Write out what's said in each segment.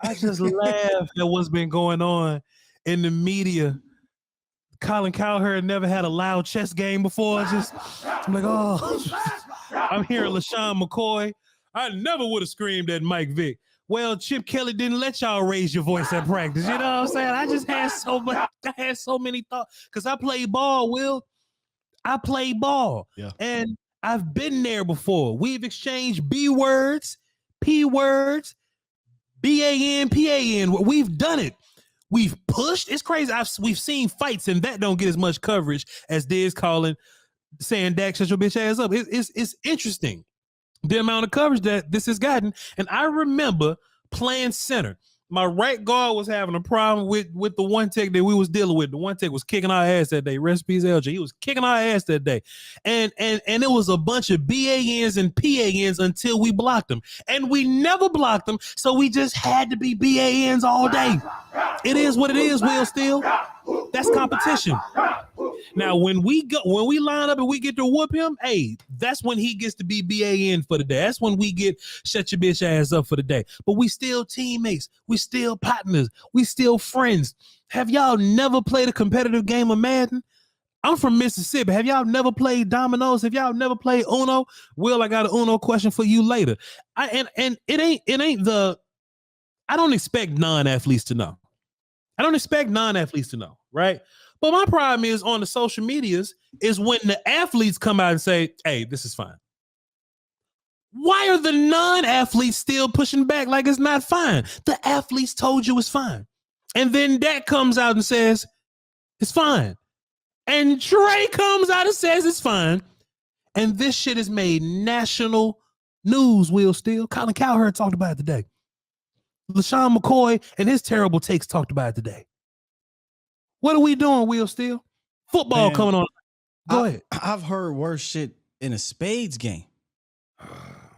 I just laugh at what's been going on in the media. Colin Cowherd never had a loud chess game before. I'm like, I'm hearing LaShawn McCoy. I never would have screamed at Mike Vick. Well, Chip Kelly didn't let y'all raise your voice at practice. You know what I'm saying? I just had so many thoughts because I play ball, Will. I play ball. Yeah. And I've been there before. We've exchanged B words, P words, BAN, PAN. We've done it. We've pushed. It's crazy. We've seen fights, and that don't get as much coverage as Diggs saying Dak, shut your bitch ass up. It's interesting the amount of coverage that this has gotten. And I remember playing center. My right guard was having a problem with the one tech that we was dealing with. The one tech was kicking our ass that day. Rest in peace, LJ. He was kicking our ass that day. And it was a bunch of BANs and PANs until we blocked them. And we never blocked them, so we just had to be BANs all day. It is what it is, Will Steele. That's competition. Now, when we line up and we get to whoop him, hey, that's when he gets to be BAN for the day. That's when we get shut your bitch ass up for the day. But we still teammates. We still partners. We still friends. Have y'all never played a competitive game of Madden? I'm from Mississippi. Have y'all never played dominoes? Have y'all never played Uno? Will, I got an Uno question for you later. I don't expect non-athletes to know. Right? But my problem is on the social medias is when the athletes come out and say, hey, this is fine. Why are the non-athletes still pushing back like it's not fine? The athletes told you it's fine. And then Dak comes out and says, it's fine. And Trey comes out and says it's fine. And this shit has made national news, Will Steele. Colin Cowherd talked about it today. LaShawn McCoy and his terrible takes talked about it today. What are we doing, Will Steele? Football coming on. Go ahead. I've heard worse shit in a spades game.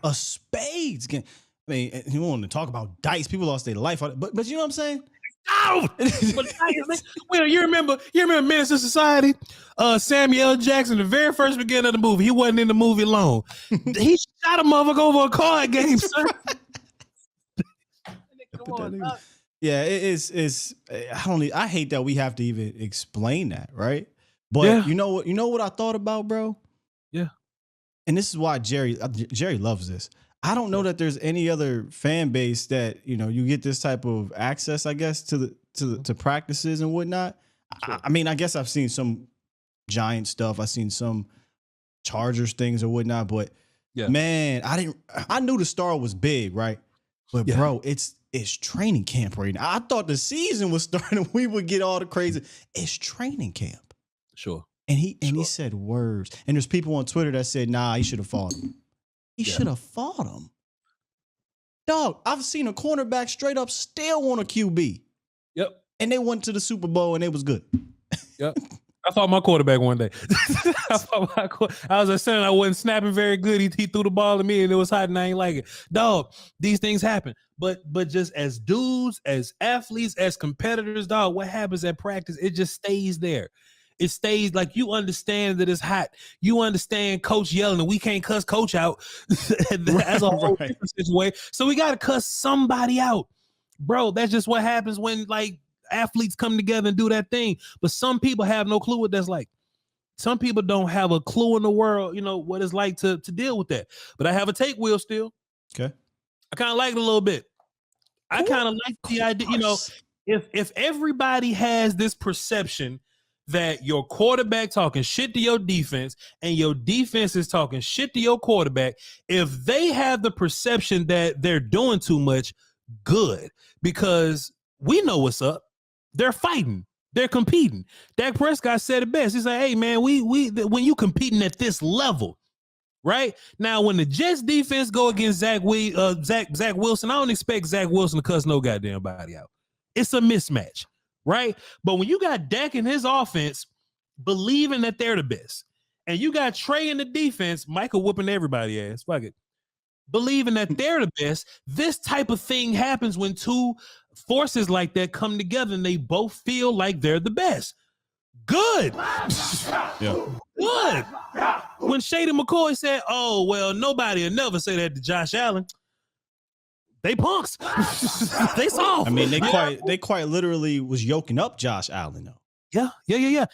A spades game. I mean, you want to talk about dice? People lost their life on it, but you know what I'm saying? Oh, Will, you remember Menace to Society? Samuel L. Jackson, the very first beginning of the movie, he wasn't in the movie long. He shot a motherfucker over a card game, sir. Come on, yeah, I hate that we have to even explain that, right? But you know what I thought about, bro? Yeah. And this is why Jerry loves this. I don't know that there's any other fan base that, you get this type of access, I guess, to practices and whatnot. Sure. I mean, I guess I've seen some Giant stuff. I've seen some Chargers things or whatnot, but man, I knew the star was big, right? But bro, it's training camp right now. I thought the season was starting. We would get all the crazy. It's training camp. Sure. And he said words. And there's people on Twitter that said, nah, he should have fought him. He should have fought him. Dog, I've seen a cornerback straight up still want a QB. Yep. And they went to the Super Bowl and it was good. Yep. I fought my quarterback one day. I was saying I wasn't snapping very good. He threw the ball to me and it was hot and I ain't like it. Dog, these things happen. But just as dudes, as athletes, as competitors, dog, what happens at practice, it just stays there. It stays like you understand that it's hot. You understand coach yelling and we can't cuss coach out as a whole different situation. So we got to cuss somebody out. Bro, that's just what happens when like athletes come together and do that thing. But some people have no clue what that's like. Some people don't have a clue in the world, what it's like to deal with that. But I have a take, Will, still. Okay. I kind of like it a little bit. I kind of like the idea, if everybody has this perception that your quarterback talking shit to your defense and your defense is talking shit to your quarterback, if they have the perception that they're doing too much, good, because we know what's up. They're fighting. They're competing. Dak Prescott said it best. He said, hey, man, we when you competing at this level, right? Now, when the Jets defense go against Zach Wilson, I don't expect Zach Wilson to cuss no goddamn body out. It's a mismatch. Right? But when you got Dak in his offense believing that they're the best, and you got Trey in the defense, Michael whooping everybody ass, fuck it, believing that they're the best, this type of thing happens when two forces like that come together and they both feel like they're the best. Good. Yeah. Good. When Shady McCoy said, oh, well, nobody will never say that to Josh Allen. they punks. They soft. I mean, they quite literally was yoking up Josh Allen though. Yeah.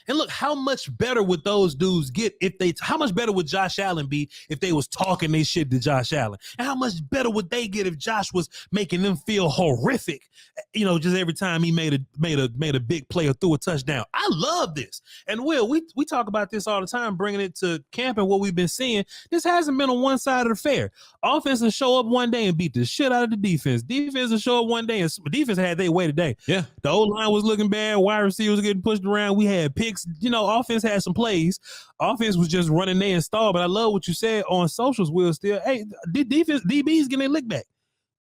And look, how much better would those dudes get how much better would Josh Allen be if they was talking they shit to Josh Allen? And how much better would they get if Josh was making them feel horrific, just every time he made a big play or threw a touchdown? I love this. And Will, we talk about this all the time, bringing it to camp and what we've been seeing. This hasn't been on one side of the fair. Offense will show up one day and beat the shit out of the defense. Defense will show up one day and defense had their way today. Yeah. The O-line was looking bad. Wide receivers getting pushed around. We had picks. Offense had some plays. Offense was just running there and stall. But I love what you said on socials, Will. Still, hey, defense, DBs getting their lick back.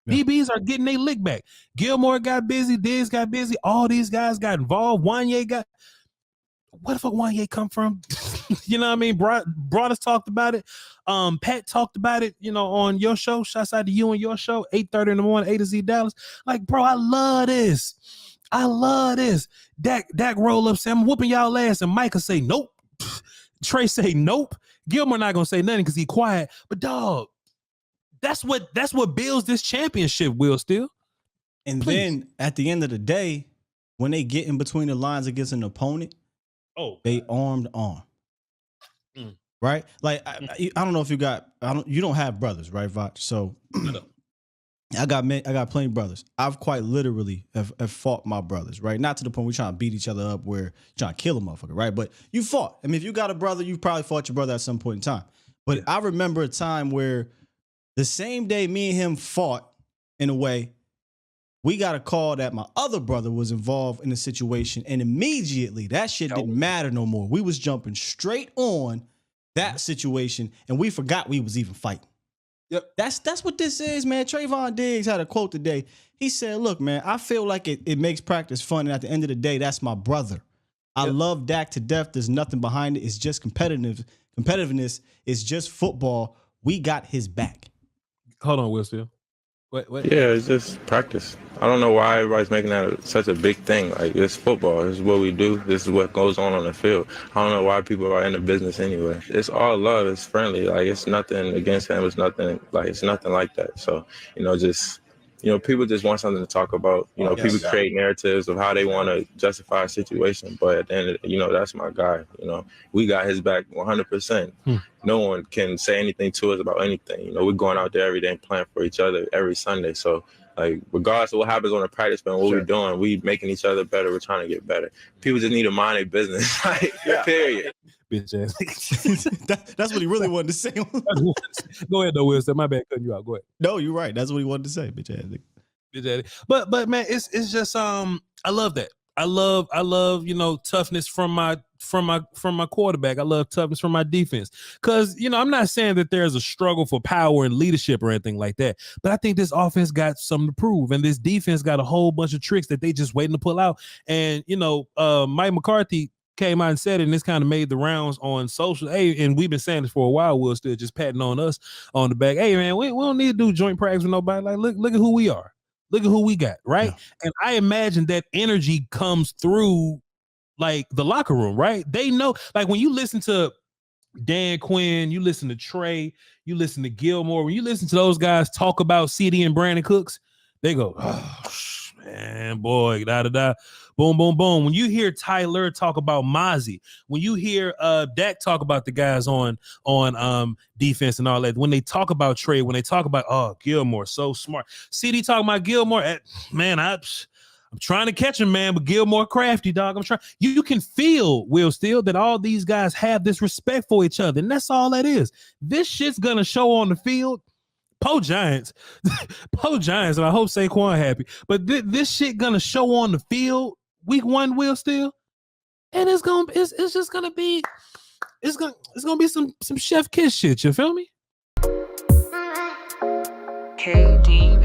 Yeah. DBs are getting their lick back. Gilmore got busy. Diggs got busy. All these guys got involved. Wanye got. Where the fuck Wanye come from? You know what I mean? Broadus talked about it. Pat talked about it, on your show. Shouts out to you and your show, 8:30 in the morning, A to Z Dallas. Like, bro, I love this. Dak roll up, say, I'm whooping y'all ass, and Micah say nope. Trey say nope. Gilmore not gonna say nothing because he quiet. But dog, that's what builds this championship, Will Steele. And then at the end of the day, when they get in between the lines against an opponent, they armed arm. Right? Like I don't know if you don't have brothers, right, Voch? So I got plenty of brothers. I've quite literally have fought my brothers, right? Not to the point we're trying to beat each other up, where trying to kill a motherfucker, right? But you fought. I mean, if you got a brother, you probably fought your brother at some point in time. But I remember a time where the same day me and him fought, in a way, we got a call that my other brother was involved in a situation, and immediately that shit didn't matter no more. We was jumping straight on that situation, and we forgot we was even fighting. Yep. That's what this is, man. Trevon Diggs had a quote today. He said, look, man, I feel like it makes practice fun, and at the end of the day, that's my brother. I love Dak to death. There's nothing behind it. It's just competitiveness. It's just football. We got his back. Hold on, Will Steele. What? Yeah, it's just practice. I don't know why everybody's making that such a big thing. Like, it's football. This is what we do. This is what goes on the field. I don't know why people are in the business anyway. It's all love. It's friendly. Like, it's nothing against him. It's nothing like that. So, people just want something to talk about. People create narratives of how they want to justify a situation. But at the end of it, that's my guy. We got his back 100%. No one can say anything to us about anything. We're going out there every day and playing for each other every Sunday. So, like, regardless of what happens on the practice field, what we're doing, we making each other better. We're trying to get better. People just need to mind their business. Period. Bitch ass. That's what he really wanted to say. Go ahead, though, Will. My bad cutting you out. Go ahead. No, you're right. That's what he wanted to say, bitch ass. But man, it's just I love that. I love toughness from my quarterback. I love toughness from my defense. Cause I'm not saying that there's a struggle for power and leadership or anything like that. But I think this offense got something to prove, and this defense got a whole bunch of tricks that they just waiting to pull out. And Mike McCarthy came out and said it, and this kind of made the rounds on social. Hey, and we've been saying this for a while. We're still just patting on us on the back. Hey, man, we don't need to do joint practice with nobody. Like, look at who we are. Look at who we got, right? Yeah. And I imagine that energy comes through, like, the locker room, right? They know, like, when you listen to Dan Quinn, you listen to Trey, you listen to Gilmore, when you listen to those guys talk about CD and Brandon Cooks, they go, oh, man, boy, da-da-da, boom, boom, boom. When you hear Tyler talk about Mozzie, when you hear Dak talk about the guys on defense and all that, when they talk about Trey, when they talk about, Gilmore, so smart. CD talking about Gilmore, man, I'm trying to catch him, man, but Gilmore crafty, dog. You can feel, Will Steele, that all these guys have this respect for each other, and that's all that is. This shit's gonna show on the field. Po Giants, and I hope Saquon happy. But this shit gonna show on the field week 1, Will Steele, and it's just gonna be some chef kiss shit. You feel me? KDB.